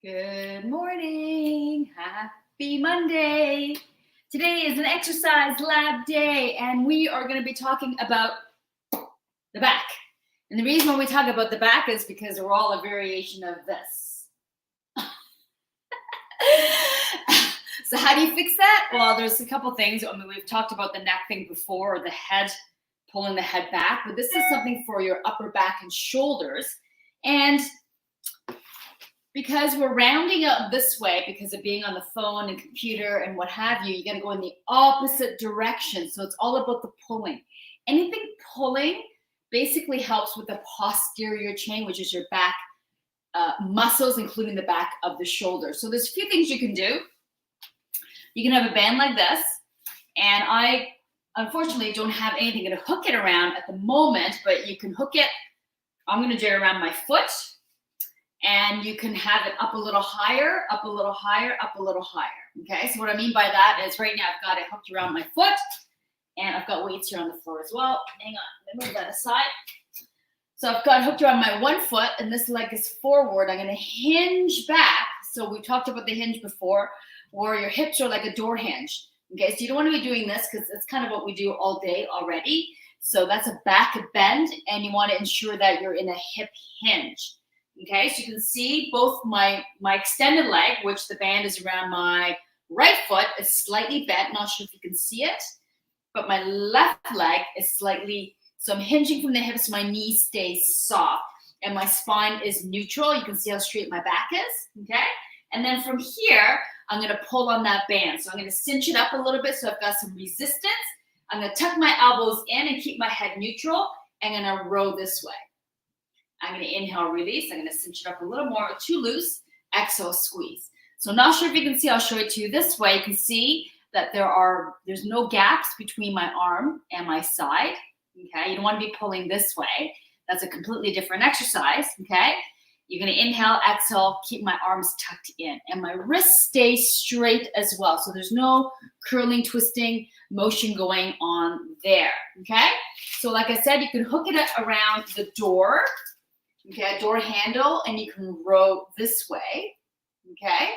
Good morning. Happy Monday. Today is an exercise lab day, and we are going to be talking about the back. And the reason why we talk about the back is because we're all a variation of this. So how do you fix that? Well, there's a couple things. I mean, we've talked about the neck thing before, or the head, pulling the head back, but this is something for your upper back and shoulders. And because we're rounding up this way because of being on the phone and computer and what have you, you got to go in the opposite direction. So it's all about the pulling. Anything pulling basically helps with the posterior chain, which is your back muscles, including the back of the shoulder. So there's a few things you can do. You can have a band like this, and I unfortunately don't have anything to hook it around at the moment, but you can hook it. I'm going to do it around my foot. And you can have it up a little higher, up a little higher, up a little higher. Okay, so what I mean by that is right now I've got it hooked around my foot, and I've got weights here on the floor as well. Hang on, let me move that aside. So I've got hooked around my one foot, and this leg is forward. I'm going to hinge back. So we talked about the hinge before, where your hips are like a door hinge. Okay, so you don't want to be doing this because it's kind of what we do all day already. So that's a back bend, and you want to ensure that you're in a hip hinge. Okay, so you can see both my extended leg, which the band is around my right foot, is slightly bent. Not sure if you can see it, but my left leg is slightly, so I'm hinging from the hips, my knee stays soft, and my spine is neutral. You can see how straight my back is, okay? And then from here, I'm gonna pull on that band. So I'm gonna cinch it up a little bit so I've got some resistance. I'm gonna tuck my elbows in and keep my head neutral. I'm gonna row this way. I'm going to inhale, release. I'm going to cinch it up a little more, too loose. Exhale, squeeze. So not sure if you can see. I'll show it to you this way. You can see that there's no gaps between my arm and my side. Okay, you don't want to be pulling this way. That's a completely different exercise. Okay, you're going to inhale, exhale, keep my arms tucked in, and my wrists stay straight as well. So there's no curling, twisting motion going on there. Okay, so like I said, you can hook it around the door. Okay, a door handle, and you can row this way, okay?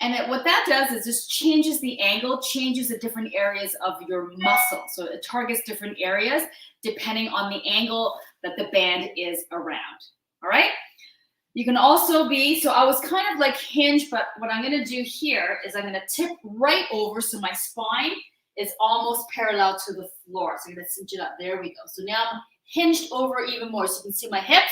And what that does is just changes the angle, changes the different areas of your muscle. So it targets different areas depending on the angle that the band is around, all right? You can also be, so I was kind of like hinged, but what I'm gonna do here is I'm gonna tip right over so my spine is almost parallel to the floor. So I'm gonna cinch it up, there we go. So now I'm hinged over even more. So you can see my hips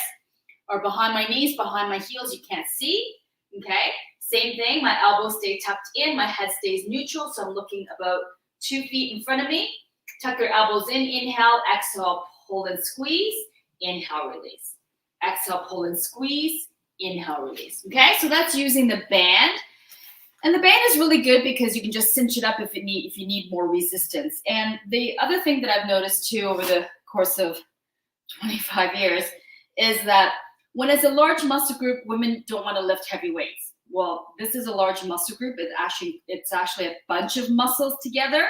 are behind my knees, behind my heels, you can't see, okay? Same thing, my elbows stay tucked in, my head stays neutral, so I'm looking about 2 feet in front of me. Tuck your elbows in, inhale, exhale, pull and squeeze, inhale, release. Exhale, pull and squeeze, inhale, release, okay? So that's using the band. And the band is really good because you can just cinch it up if you need more resistance. And the other thing that I've noticed too over the course of 25 years is that when it's a large muscle group, women don't want to lift heavy weights. Well, this is a large muscle group. It's actually a bunch of muscles together.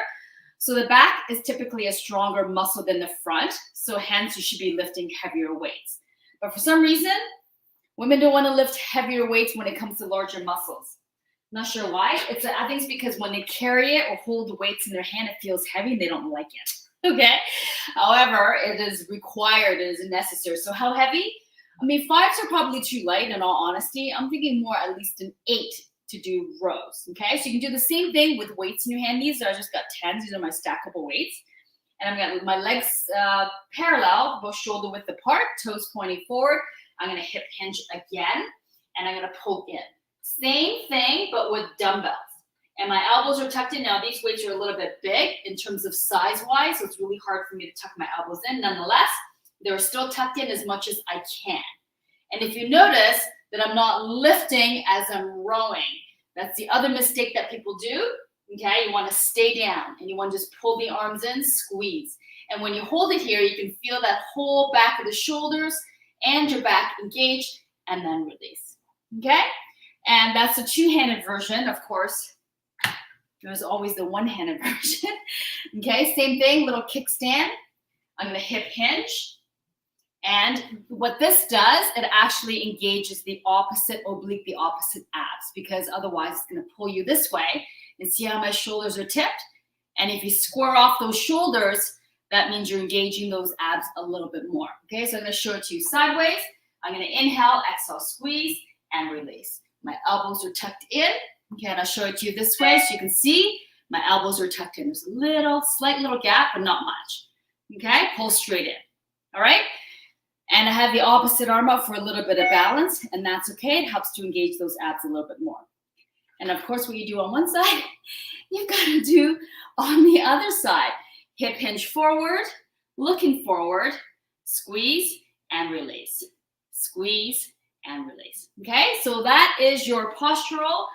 So the back is typically a stronger muscle than the front. So hence you should be lifting heavier weights. But for some reason, women don't want to lift heavier weights when it comes to larger muscles. Not sure why. I think it's because when they carry it or hold the weights in their hand, it feels heavy and they don't like it. Okay. However, it is required, it is necessary. So how heavy? I mean, 5s are probably too light in all honesty. I'm thinking more at least an 8 to do rows. Okay. So you can do the same thing with weights in your hand. These are, I just got 10s. These are my stackable weights. And I'm going to, my legs parallel, both shoulder width apart, toes pointing forward. I'm going to hip hinge again, and I'm going to pull in. Same thing, but with dumbbells. And my elbows are tucked in. Now, these weights are a little bit big in terms of size-wise, so it's really hard for me to tuck my elbows in. Nonetheless, they're still tucked in as much as I can. And if you notice that I'm not lifting as I'm rowing, that's the other mistake that people do. Okay, you want to stay down, and you want to just pull the arms in, squeeze. And when you hold it here, you can feel that whole back of the shoulders and your back engaged, and then release. Okay? And that's a two-handed version, of course. There's always the one-handed version. Okay, same thing, little kickstand. I'm going to hip hinge, And what this does, it actually engages the opposite oblique, the opposite abs, because otherwise it's going to pull you this way. And see how my shoulders are tipped? And if you square off those shoulders, that means you're engaging those abs a little bit more. Okay, so I'm going to show it to you sideways. I'm going to inhale, exhale, squeeze, and release. My elbows are tucked in. Okay, and I'll show it to you this way so you can see my elbows are tucked in. There's a slight little gap, but not much. Okay, pull straight in. All right. And I have the opposite arm up for a little bit of balance, and that's okay. It helps to engage those abs a little bit more. And of course, what you do on one side, you've got to do on the other side. Hip hinge forward, looking forward, squeeze and release. Squeeze and release. Okay, so that is your postural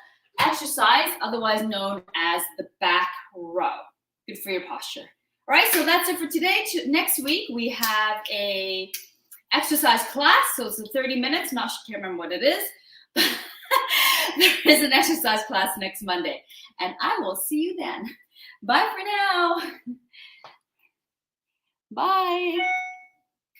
exercise, otherwise known as the back row. Good for your posture. All right, so that's it for today. Next week, we have a exercise class, so it's 30 minutes. Can't remember what it is. There is an exercise class next Monday, and I will see you then. Bye for now. Bye.